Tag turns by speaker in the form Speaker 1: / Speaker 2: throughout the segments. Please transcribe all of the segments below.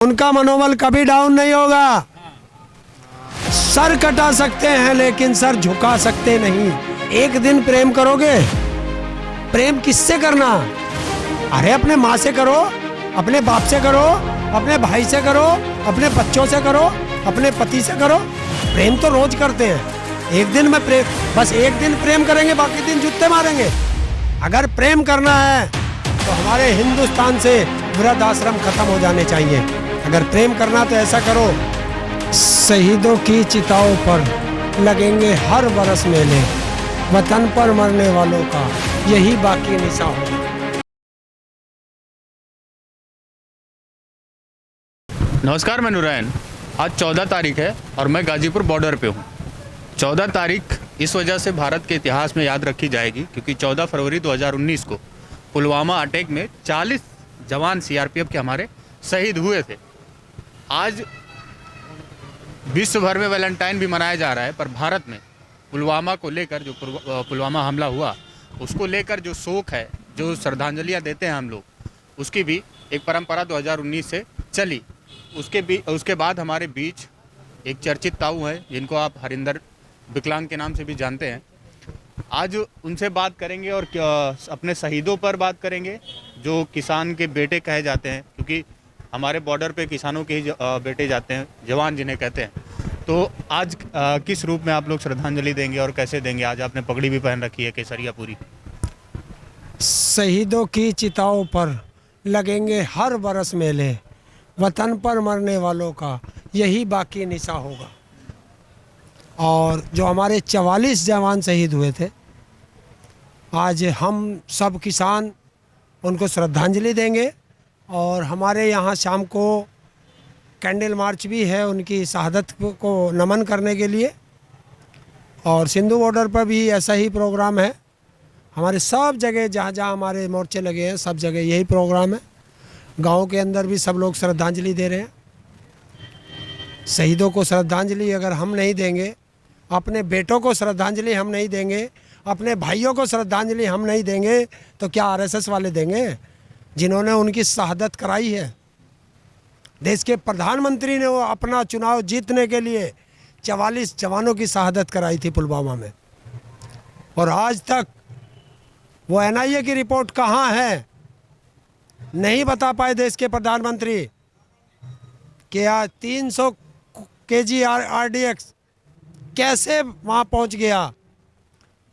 Speaker 1: उनका मनोबल कभी डाउन नहीं होगा। सर कटा सकते हैं लेकिन सर झुका सकते नहीं। एक दिन प्रेम करोगे, प्रेम किससे करना? अरे अपने माँ से करो, अपने बाप से करो, अपने भाई से करो, अपने बच्चों से करो, अपने पति से करो। प्रेम तो रोज करते हैं। एक दिन में प्रेम, बस एक दिन प्रेम करेंगे, बाकी दिन जूते मारेंगे। अगर प्रेम करना है तो हमारे हिंदुस्तान से वृद्ध आश्रम खत्म हो जाने चाहिए। अगर प्रेम करना तो ऐसा करो, शहीदों की चिताओं पर लगेंगे हर बरस मेले, वतन पर मरने वालों का यही बाकी निशा होगा।
Speaker 2: नमस्कार, मैं नुरैन। आज 14 तारीख है और मैं गाजीपुर बॉर्डर पे हूँ। 14 तारीख इस वजह से भारत के इतिहास में याद रखी जाएगी क्योंकि 14 फरवरी 2019 को पुलवामा अटैक में 40 जवान सीआरपीएफ के हमारे शहीद हुए थे। आज विश्व भर में वैलेंटाइन भी मनाया जा रहा है, पर भारत में पुलवामा को लेकर जो पुलवामा हमला हुआ उसको लेकर जो शोक है, जो श्रद्धांजलियाँ देते हैं हम लोग, उसकी भी एक परंपरा 2019 से चली। उसके बाद हमारे बीच एक चर्चित ताऊ हैं जिनको आप हरिंदर विकलांग के नाम से भी जानते हैं। आज उनसे बात करेंगे और अपने शहीदों पर बात करेंगे जो किसान के बेटे कहे जाते हैं, क्योंकि हमारे बॉर्डर पे किसानों के ही बेटे जाते हैं, जवान जिन्हें कहते हैं। तो आज किस रूप में आप लोग श्रद्धांजलि देंगे और कैसे देंगे? आज आपने पगड़ी भी पहन रखी है, केसरिया पूरी।
Speaker 1: शहीदों की चिताओं पर लगेंगे हर बरस मेले, वतन पर मरने वालों का यही बाकी निशा होगा। और जो हमारे 44 जवान शहीद हुए थे, आज हम सब किसान उनको श्रद्धांजलि देंगे। और हमारे यहाँ शाम को कैंडल मार्च भी है उनकी शहादत को नमन करने के लिए। और सिंधु बॉर्डर पर भी ऐसा ही प्रोग्राम है। हमारे सब जगह जहाँ जहाँ हमारे मोर्चे लगे हैं, सब जगह यही प्रोग्राम है। गांव के अंदर भी सब लोग श्रद्धांजलि दे रहे हैं। शहीदों को श्रद्धांजलि अगर हम नहीं देंगे, अपने बेटों को श्रद्धांजलि हम नहीं देंगे, अपने भाइयों को श्रद्धांजलि हम नहीं देंगे, तो क्या आरएसएस वाले देंगे जिन्होंने उनकी शहादत कराई है? देश के प्रधानमंत्री ने वो अपना चुनाव जीतने के लिए 44 जवानों की शहादत कराई थी पुलवामा में। और आज तक वो एनआईए की रिपोर्ट कहाँ है, नहीं बता पाए देश के प्रधानमंत्री कि आज 300 केजी आरडीएक्स कैसे वहाँ पहुँच गया।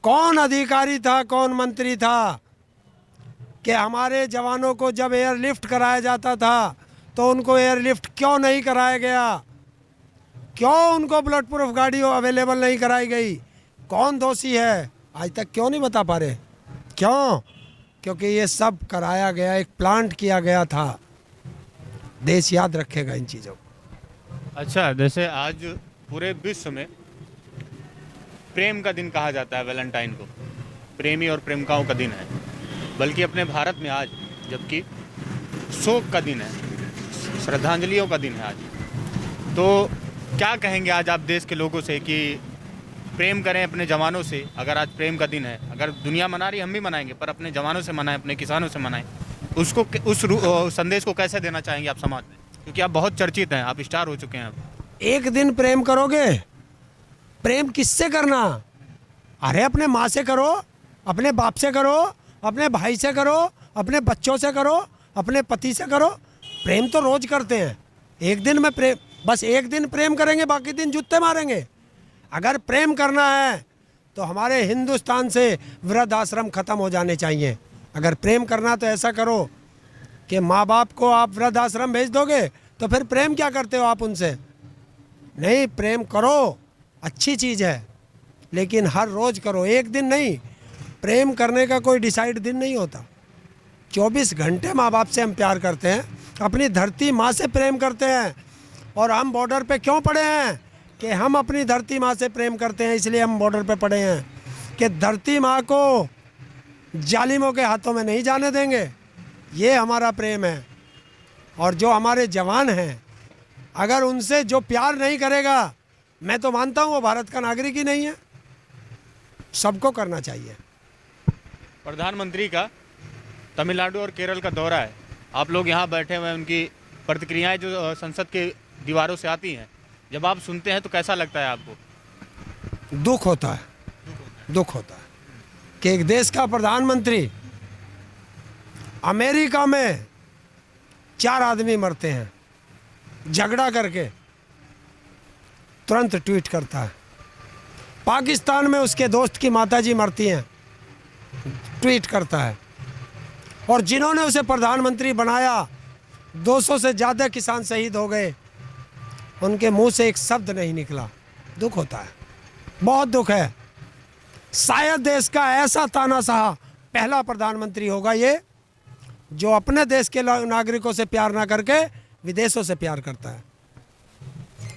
Speaker 1: कौन अधिकारी था, कौन मंत्री था कि हमारे जवानों को जब एयरलिफ्ट कराया जाता था तो उनको एयरलिफ्ट क्यों नहीं कराया गया? क्यों उनको ब्लड प्रूफ गाड़ी अवेलेबल नहीं कराई गई? कौन दोषी है? आज तक क्यों नहीं बता पा रहे? क्यों? क्योंकि ये सब कराया गया, एक प्लांट किया गया था। देश याद रखेगा इन चीज़ों को।
Speaker 2: अच्छा, जैसे आज पूरे विश्व में प्रेम का दिन कहा जाता है, वैलेंटाइन को प्रेमी और प्रेमिकाओं का दिन है, बल्कि अपने भारत में आज जबकि शोक का दिन है, श्रद्धांजलियों का दिन है आज। तो क्या कहेंगे आज आप देश के लोगों से कि प्रेम करें अपने जवानों से? अगर आज प्रेम का दिन है, अगर दुनिया मना रही, हम भी मनाएंगे, पर अपने जवानों से मनाएं, अपने किसानों से मनाएं। उसको उस संदेश को कैसे देना चाहेंगे आप समाज में, क्योंकि आप बहुत चर्चित हैं, आप स्टार हो चुके हैं अब।
Speaker 1: एक दिन प्रेम करोगे, प्रेम किससे करना? अरे अपने माँ से करो, अपने बाप से करो, अपने भाई से करो, अपने बच्चों से करो, अपने पति से करो। प्रेम तो रोज करते हैं। एक दिन में प्रेम, बस एक दिन प्रेम करेंगे, बाकी दिन जूते मारेंगे। अगर प्रेम करना है तो हमारे हिंदुस्तान से वृद्ध आश्रम खत्म हो जाने चाहिए। अगर प्रेम करना तो ऐसा करो कि माँ बाप को आप वृद्ध आश्रम भेज दोगे तो फिर प्रेम क्या करते हो आप उनसे? नहीं, प्रेम करो, अच्छी चीज़ है, लेकिन हर रोज़ करो, एक दिन नहीं। प्रेम करने का कोई डिसाइड दिन नहीं होता। 24 घंटे माँ बाप से हम प्यार करते हैं, अपनी धरती माँ से प्रेम करते हैं। और हम बॉर्डर पे क्यों पड़े हैं कि हम अपनी धरती माँ से प्रेम करते हैं, इसलिए हम बॉर्डर पे पड़े हैं कि धरती माँ को जालिमों के हाथों में नहीं जाने देंगे। ये हमारा प्रेम है। और जो हमारे जवान हैं, अगर उनसे जो प्यार नहीं करेगा, मैं तो मानता हूँ वो भारत का नागरिक ही नहीं है। सबको करना चाहिए।
Speaker 2: प्रधानमंत्री का तमिलनाडु और केरल का दौरा है, आप लोग यहाँ बैठे हुए हैं, उनकी प्रतिक्रियाएं जो संसद के दीवारों से आती हैं, जब आप सुनते हैं तो कैसा लगता है आपको?
Speaker 1: दुख होता है, दुख होता है कि एक देश का प्रधानमंत्री, अमेरिका में 4 आदमी मरते हैं झगड़ा करके, तुरंत ट्वीट करता है। पाकिस्तान में उसके दोस्त की माताजी मरती हैं, ट्वीट करता है। और जिन्होंने उसे प्रधानमंत्री बनाया, 200 से ज़्यादा किसान शहीद हो गए, उनके मुंह से एक शब्द नहीं निकला। दुख होता है, बहुत दुख है। शायद देश का ऐसा तानाशाह पहला प्रधानमंत्री होगा ये, जो अपने देश के नागरिकों से प्यार ना करके विदेशों से प्यार करता है।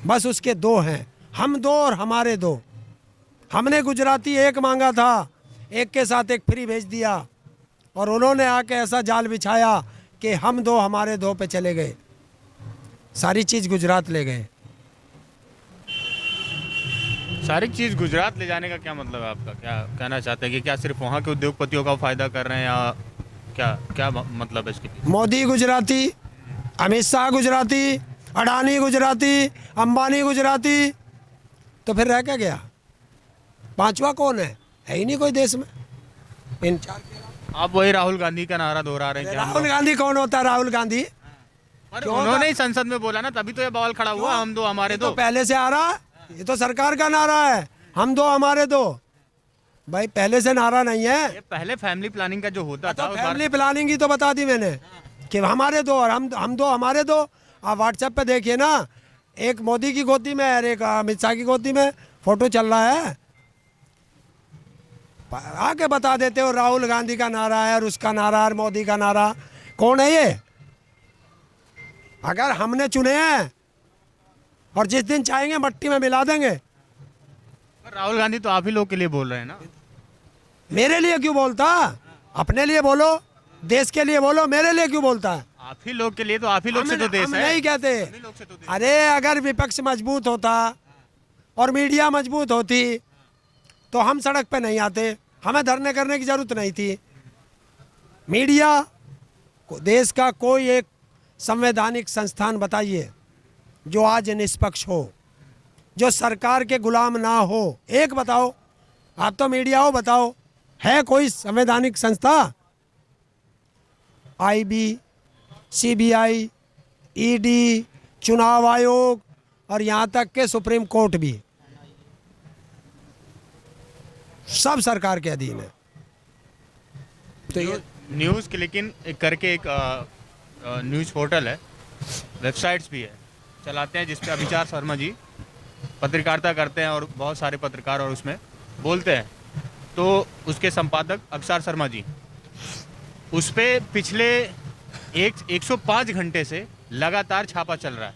Speaker 1: बस उसके 2 हैं, हम 2 और हमारे 2। हमने गुजराती एक मांगा था, एक के साथ एक फ्री भेज दिया, और उन्होंने आके ऐसा जाल बिछाया कि हम 2 हमारे 2 पे चले गए, सारी चीज़ गुजरात ले गए।
Speaker 2: सारी चीज़ गुजरात ले जाने का क्या मतलब है आपका? क्या कहना चाहते हैं कि क्या सिर्फ वहाँ के उद्योगपतियों का फ़ायदा कर रहे हैं, या क्या क्या मतलब है इसके?
Speaker 1: मोदी गुजराती, अमित शाह गुजराती, अडानी गुजराती, अंबानी गुजराती, तो फिर रह क्या गया? 5वां कौन है ही नहीं कोई देश में। इन 4 के अलावा
Speaker 2: आप वही राहुल गांधी का नारा दोहरा रहे हैं कि हम
Speaker 1: राहुल गांधी कौन होता है? राहुल गांधी
Speaker 2: पर उन्होंने ही संसद में बोला ना, तभी तो ये बवाल खड़ा हुआ, हम 2 हमारे 2।
Speaker 1: तो पहले से आ रहा, ये तो सरकार का नारा है, हम 2 हमारे 2। भाई पहले से नारा नहीं है।
Speaker 2: ये पहले फैमिली प्लानिंग का जो होता था,
Speaker 1: तो फैमिली प्लानिंग ही तो बता दी मैंने कि हमारे 2 और हम 2 हमारे 2। आप व्हाट्सएप पे देखिए ना, एक मोदी की गोदी में और एक अमित शाह की गोदी में फोटो चल रहा है। आके बता देते हो राहुल गांधी का नारा है और उसका नारा और मोदी का नारा। कौन है ये? अगर हमने चुने हैं और जिस दिन चाहेंगे मट्टी में मिला देंगे।
Speaker 2: राहुल गांधी तो आप ही लोग के लिए बोल रहे हैं ना।
Speaker 1: मेरे लिए क्यों बोलता? अपने लिए बोलो, देश के लिए बोलो, मेरे लिए क्यों बोलता है?
Speaker 2: आप ही लोग के लिए तो आप ही लोग से तो देश
Speaker 1: हम
Speaker 2: है।
Speaker 1: नहीं कहते।
Speaker 2: आप ही लोग से तो देश।
Speaker 1: अरे अगर विपक्ष मजबूत होता और मीडिया मजबूत होती तो हम सड़क पे नहीं आते, हमें धरने करने की जरूरत नहीं थी। मीडिया को देश का कोई एक संवैधानिक संस्थान बताइए जो आज निष्पक्ष हो, जो सरकार के गुलाम ना हो। एक बताओ, आप तो मीडिया हो, बताओ है कोई संवैधानिक संस्था? आईबी, सीबीआई, ईडी, चुनाव आयोग और यहाँ तक के सुप्रीम कोर्ट भी सब सरकार के अधीन है। तो ये
Speaker 2: न्यूज़ क्लिकिंग करके एक न्यूज़ पोर्टल है, वेबसाइट्स भी है, चलाते हैं, जिसपे अभिचार शर्मा जी पत्रकारिता करते हैं और बहुत सारे पत्रकार और उसमें बोलते हैं। तो उसके संपादक अभिचार शर्मा जी, उस पर पिछले 105 घंटे से लगातार छापा चल रहा है।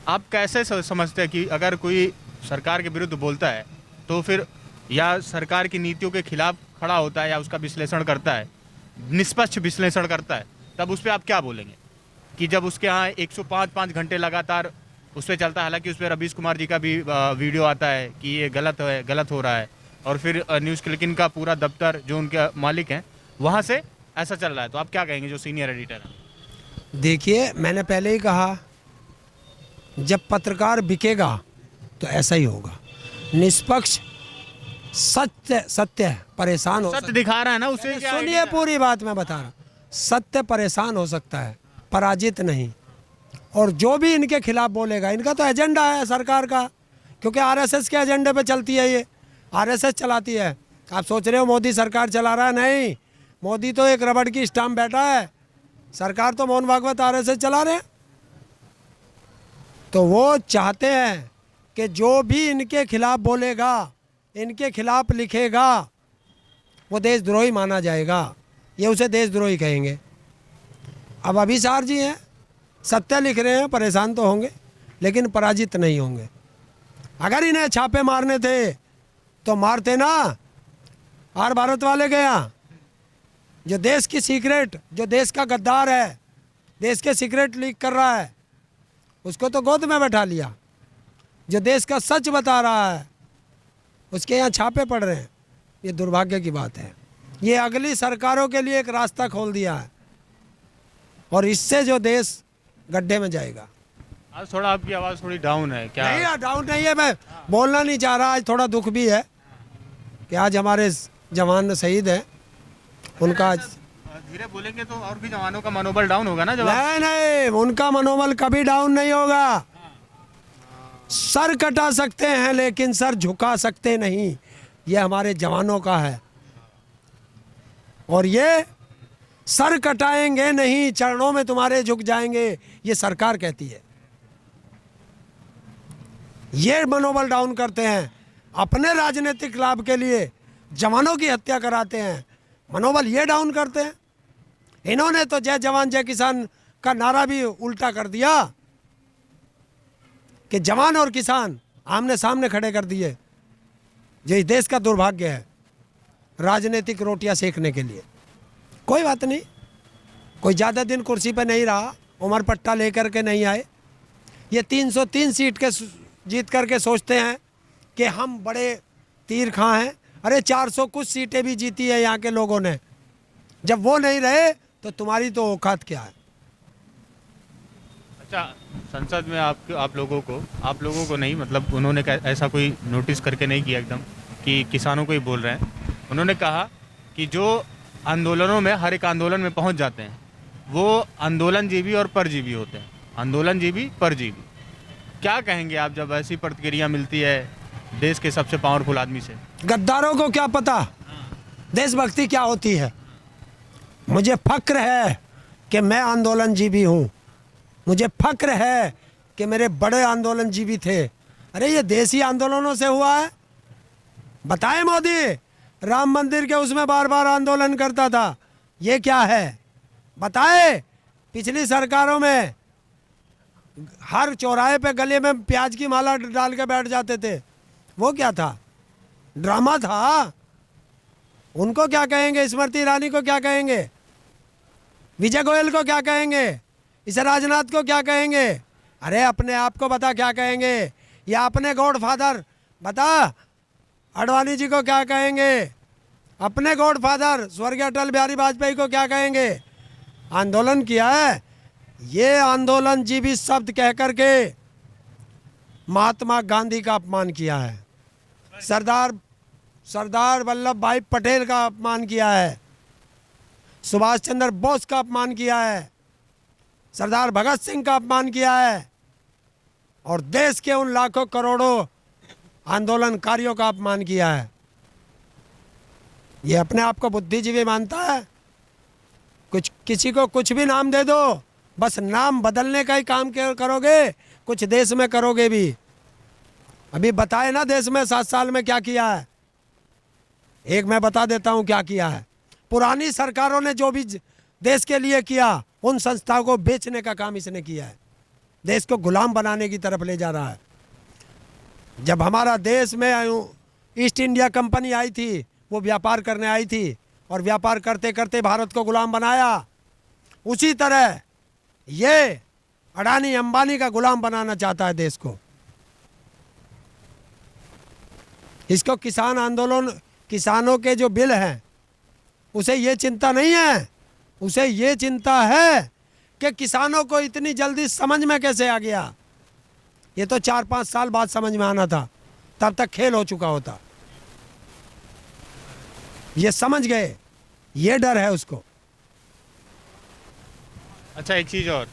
Speaker 2: आप कैसे समझते हैं कि अगर कोई सरकार के विरुद्ध बोलता है तो फिर या सरकार की नीतियों के खिलाफ खड़ा होता है या उसका विश्लेषण करता है, निष्पक्ष विश्लेषण करता है, तब उस पर आप क्या बोलेंगे? कि जब उसके यहाँ 105 घंटे लगातार उस पर चलता है, हालांकि उस पर रवीश कुमार जी का भी वीडियो आता है कि ये गलत है, गलत हो रहा है, और फिर न्यूज़ क्लिकिंग का पूरा दफ्तर जो उनके मालिक हैं वहाँ से ऐसा चल रहा है, तो आप क्या कहेंगे जो सीनियर एडिटर हैं?
Speaker 1: देखिए, मैंने पहले ही कहा, जब पत्रकार बिकेगा तो ऐसा ही होगा। निष्पक्ष सत्य परेशान हो
Speaker 2: सत्य दिखा रहा है ना उसे।
Speaker 1: सुनिए पूरी बात मैं बता रहा, सत्य परेशान हो सकता है, पराजित नहीं। और जो भी इनके खिलाफ बोलेगा, इनका तो एजेंडा है सरकार का, क्योंकि आरएसएस के एजेंडे पे चलती है, ये आरएसएस चलाती है। आप सोच रहे हो मोदी सरकार चला रहा है? नहीं, मोदी तो एक रबड़ की स्टाम्प बैठा है, सरकार तो मोहन भागवत आरएसएस चला रहे हैं। तो वो चाहते हैं कि जो भी इनके खिलाफ बोलेगा, इनके खिलाफ लिखेगा, वो देशद्रोही माना जाएगा, ये उसे देशद्रोही कहेंगे। अब अभिसार जी हैं, सत्य लिख रहे हैं, परेशान तो होंगे लेकिन पराजित नहीं होंगे। अगर इन्हें छापे मारने थे तो मारते ना। आर भारत वाले गया, जो देश की सीक्रेट, जो देश का गद्दार है, देश के सीक्रेट लीक कर रहा है, उसको तो गोद में बैठा लिया। जो देश का सच बता रहा है उसके यहाँ छापे पड़ रहे हैं। ये दुर्भाग्य की बात है। ये अगली सरकारों के लिए एक रास्ता खोल दिया है। और इससे जो देश गड्ढे में जाएगा।
Speaker 2: आज थोड़ा आपकी आवाज़ थोड़ी डाउन है क्या?
Speaker 1: नहीं, डाउन नहीं है, मैं बोलना नहीं चाह रहा। आज थोड़ा दुख भी है कि आज हमारे जवान शहीद हैं, उनका आज
Speaker 2: धीरे बोलेंगे तो और भी जवानों का मनोबल डाउन होगा ना जब
Speaker 1: नहीं, उनका मनोबल कभी डाउन नहीं होगा। सर कटा सकते हैं लेकिन सर झुका सकते नहीं, ये हमारे जवानों का है। और ये सर कटाएंगे नहीं, चरणों में तुम्हारे झुक जाएंगे, ये सरकार कहती है। ये मनोबल डाउन करते हैं, अपने राजनीतिक लाभ के लिए जवानों की हत्या कराते हैं, मनोबल ये डाउन करते हैं। इन्होंने तो जय जवान जय किसान का नारा भी उल्टा कर दिया कि जवान और किसान आमने सामने खड़े कर दिए। ये देश का दुर्भाग्य है, राजनीतिक रोटियां सेकने के लिए। कोई बात नहीं, कोई ज़्यादा दिन कुर्सी पे नहीं रहा, उमर पट्टा लेकर के नहीं आए। ये 303 सीट के जीत करके सोचते हैं कि हम बड़े तीर खां हैं। अरे 400 कुछ सीटें भी जीती है यहाँ के लोगों ने। जब वो नहीं रहे तो तुम्हारी तो औकात क्या है।
Speaker 2: अच्छा, संसद में आप लोगों को नहीं, मतलब उन्होंने ऐसा कोई नोटिस करके नहीं किया एकदम कि किसानों को ही बोल रहे हैं। उन्होंने कहा कि जो आंदोलनों में, हर एक आंदोलन में पहुंच जाते हैं वो आंदोलनजीवी और परजीवी होते हैं। आंदोलनजीवी, परजीवी, क्या कहेंगे आप जब ऐसी प्रतिक्रिया मिलती है देश के सबसे पावरफुल आदमी से?
Speaker 1: गद्दारों को क्या पता देशभक्ति क्या होती है। मुझे फक्र है कि मैं आंदोलनजीवी हूँ, मुझे फक्र है कि मेरे बड़े आंदोलनजीवी थे। अरे ये देसी आंदोलनों से हुआ है। बताए मोदी, राम मंदिर के उसमें बार बार आंदोलन करता था, ये क्या है? बताए पिछली सरकारों में हर चौराहे पे गले में प्याज की माला डाल के बैठ जाते थे, वो क्या था? ड्रामा था। उनको क्या कहेंगे? स्मृति ईरानी को क्या कहेंगे? विजय गोयल को क्या कहेंगे? इस राजनाथ को क्या कहेंगे? अरे अपने आप को बता क्या कहेंगे, या अपने गॉड फादर बता अडवाणी जी को क्या कहेंगे, अपने गॉड फादर स्वर्गीय अटल बिहारी वाजपेयी को क्या कहेंगे? आंदोलन किया है। ये आंदोलनजीवी शब्द कह करके महात्मा गांधी का अपमान किया है, सरदार वल्लभ भाई पटेल का अपमान किया है, सुभाष चंद्र बोस का अपमान किया है, सरदार भगत सिंह का अपमान किया है, और देश के उन लाखों करोड़ों आंदोलनकारियों का अपमान किया है। ये अपने आप को बुद्धिजीवी मानता है। कुछ किसी को कुछ भी नाम दे दो, बस नाम बदलने का ही काम करोगे, कुछ देश में करोगे भी। अभी बताए ना देश में 7 साल में क्या किया है। एक मैं बता देता हूँ क्या किया है। पुरानी सरकारों ने जो भी देश के लिए किया, उन संस्थाओं को बेचने का काम इसने किया है। देश को गुलाम बनाने की तरफ ले जा रहा है। जब हमारा देश में ईस्ट इंडिया कंपनी आई थी, वो व्यापार करने आई थी और व्यापार करते करते भारत को गुलाम बनाया। उसी तरह ये अडानी अंबानी का गुलाम बनाना चाहता है देश को। इसको किसान आंदोलन, किसानों के जो बिल हैं, उसे ये चिंता नहीं है। उसे ये चिंता है कि किसानों को इतनी जल्दी समझ में कैसे आ गया। ये तो 4-5 साल बाद समझ में आना था, तब तक खेल हो चुका होता। ये समझ गए, ये डर है उसको।
Speaker 2: अच्छा, एक चीज़ और,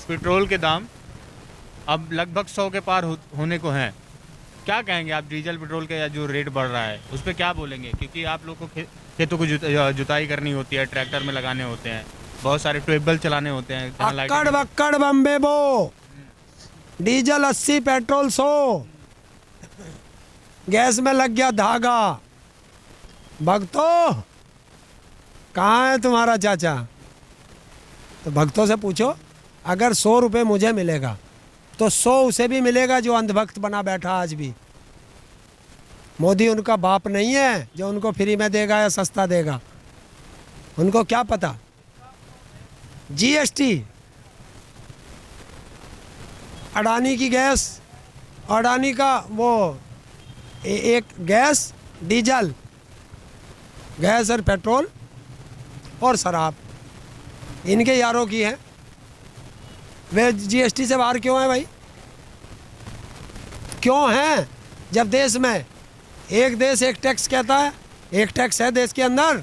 Speaker 2: पेट्रोल के दाम अब लगभग 100 के पार होने को हैं। क्या कहेंगे आप डीजल पेट्रोल के जो रेट बढ़ रहा है उस पर क्या बोलेंगे? क्योंकि आप लोग को खेतों को जुताई करनी होती है, ट्रैक्टर में लगाने होते हैं, बहुत सारे ट्यूबवेल चलाने होते हैं।
Speaker 1: अक्कड़ बक्कड़ बम्बे बो, डीजल 80, पेट्रोल 100, गैस में लग गया धागा। भक्तों, कहाँ है तुम्हारा चाचा? तो भक्तों से पूछो, अगर 100 रुपये मुझे मिलेगा तो 100 उसे भी मिलेगा जो अंधभक्त बना बैठा आज भी। मोदी उनका बाप नहीं है जो उनको फ्री में देगा या सस्ता देगा। उनको क्या पता। जीएसटी, अडानी की गैस, अडानी का वो एक गैस, डीजल, गैस और पेट्रोल और शराब, इनके यारों की है। वे जीएसटी से बाहर क्यों हैं भाई? क्यों हैं? जब देश में एक देश एक टैक्स कहता है, एक टैक्स है देश के अंदर,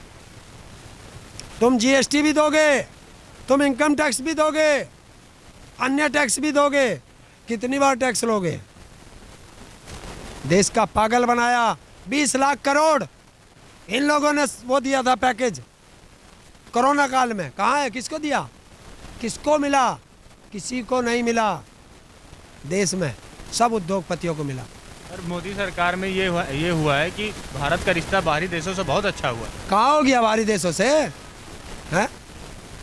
Speaker 1: तुम जीएसटी भी दोगे, तुम इनकम टैक्स भी दोगे, अन्य टैक्स भी दोगे, कितनी बार टैक्स लोगे? देश का पागल बनाया। 20 लाख करोड़ इन लोगों ने वो दिया था पैकेज कोरोना काल में, कहाँ है? किसको दिया? किसको मिला? किसी को नहीं मिला। देश में सब उद्योगपतियों को मिला।
Speaker 2: और मोदी सरकार में ये हुआ है कि भारत का रिश्ता बाहरी देशों से बहुत अच्छा हुआ।
Speaker 1: कहाँ हो गया बाहरी देशों से? हैं?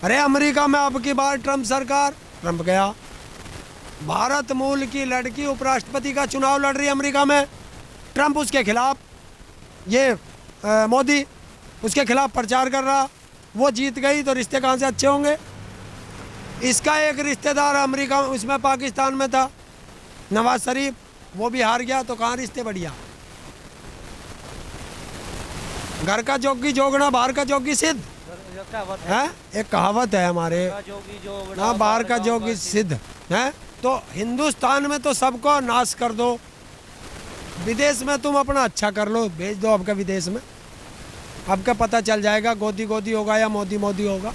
Speaker 1: अरे अमेरिका में अब की बार ट्रंप सरकार, ट्रंप गया। भारत मूल की लड़की उपराष्ट्रपति का चुनाव लड़ रही है अमेरिका में, ट्रंप उसके खिलाफ, ये मोदी उसके खिलाफ प्रचार कर रहा। वो जीत गई तो रिश्ते कहाँ से अच्छे होंगे? इसका एक रिश्तेदार अमेरिका उसमें पाकिस्तान में था, नवाज शरीफ, वो भी हार गया, तो कहाँ रिश्ते बढ़िया? घर का जोगी जोगना, बाहर का जोगी सिद्ध है। एक कहावत है हमारे, ना बाहर का जोगी सिद्ध है। तो हिंदुस्तान में तो सबको नाश कर दो, विदेश में तुम अपना अच्छा कर लो, भेज दो आपका विदेश में, आपका पता चल जाएगा गोदी गोदी होगा या मोदी मोदी होगा।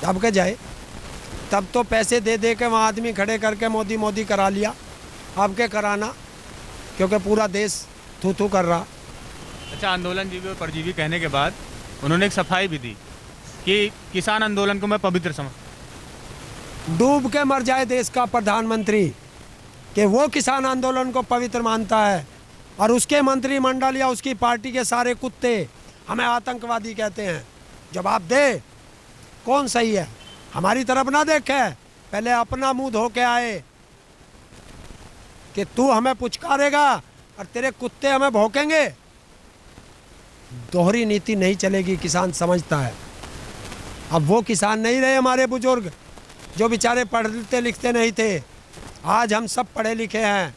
Speaker 1: अब के जाए तब तो पैसे दे दे के वहाँ आदमी खड़े करके मोदी मोदी करा लिया, अब के कराना, क्योंकि पूरा देश थू थू कर रहा।
Speaker 2: अच्छा, आंदोलन जीवी और परजीवी कहने के बाद उन्होंने एक सफाई भी दी कि किसान आंदोलन को मैं पवित्र समझ।
Speaker 1: डूब के मर जाए देश का प्रधानमंत्री कि वो किसान आंदोलन को पवित्र मानता है, और उसके मंत्रिमंडल या उसकी पार्टी के सारे कुत्ते हमें आतंकवादी कहते हैं। जवाब दे, कौन सही है? हमारी तरफ ना देखे, पहले अपना मुंह धो के आए कि तू हमें पुचकारेगा और तेरे कुत्ते हमें भौंकेंगे। दोहरी नीति नहीं चलेगी, किसान समझता है। अब वो किसान नहीं रहे हमारे बुजुर्ग जो बेचारे पढ़ते लिखते नहीं थे। आज हम सब पढ़े लिखे हैं,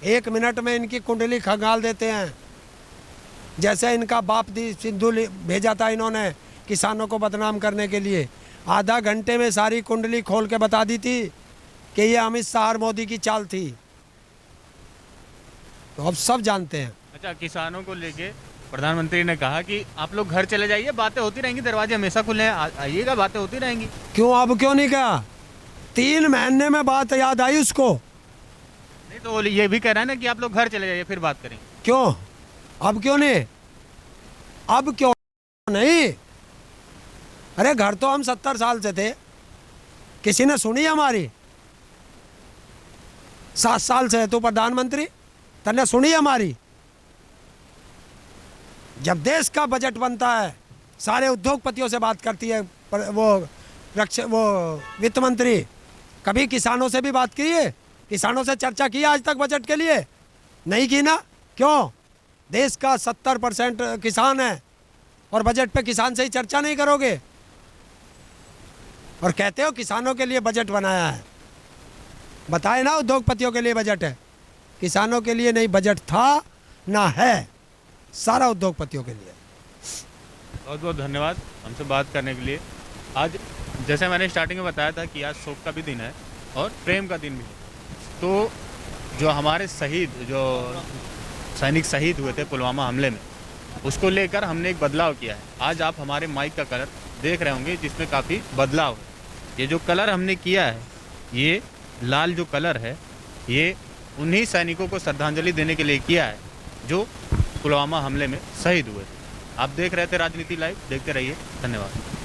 Speaker 1: 1 मिनट में इनकी कुंडली खंगाल देते हैं। जैसे इनका बाप दी सिंधु भेजा था इन्होंने किसानों को बदनाम करने के लिए, आधा घंटे में सारी कुंडली खोल के बता दी थी कि ये अमित शाह और मोदी की चाल थी। तो अब सब जानते हैं।
Speaker 2: अच्छा, किसानों को लेके प्रधानमंत्री ने कहा कि आप लोग घर चले जाइए, बातें होती रहेंगी, दरवाजे हमेशा खुले हैं, आइएगा, बातें होती रहेंगी।
Speaker 1: क्यों, अब क्यों नहीं कहा? 3 महीने में बात याद आई उसको?
Speaker 2: नहीं तो ये भी कह रहा है ना कि आप लोग घर चले जाइए फिर बात करेंगे।
Speaker 1: क्यों, अब क्यों नहीं? अब क्यों नहीं? अरे घर तो हम 70 साल से थे, किसी ने सुनी हमारी? 7 साल से है तू प्रधानमंत्री, तने सुनी हमारी? जब देश का बजट बनता है, सारे उद्योगपतियों से बात करती है वो वित्त मंत्री, कभी किसानों से भी बात की है? किसानों से चर्चा की आज तक बजट के लिए? नहीं की ना। क्यों? देश का 70% किसान है और बजट पे किसान से ही चर्चा नहीं करोगे? और कहते हो किसानों के लिए बजट बनाया है। बताए ना, उद्योगपतियों के लिए बजट है, किसानों के लिए नहीं बजट था ना है, सारा उद्योगपतियों के लिए।
Speaker 2: बहुत बहुत धन्यवाद हमसे बात करने के लिए। आज जैसे मैंने स्टार्टिंग में बताया था कि आज शोक का भी दिन है और प्रेम का दिन भी है। तो जो हमारे शहीद, जो सैनिक शहीद हुए थे पुलवामा हमले में, उसको लेकर हमने एक बदलाव किया है। आज आप हमारे माइक का कलर देख रहे होंगे जिसमें काफ़ी बदलाव है। ये जो कलर हमने किया है, ये लाल जो कलर है, ये उन्हीं सैनिकों को श्रद्धांजलि देने के लिए किया है जो पुलवामा हमले में शहीद हुए थे। आप देख रहे थे राजनीति लाइव, देखते रहिए। धन्यवाद।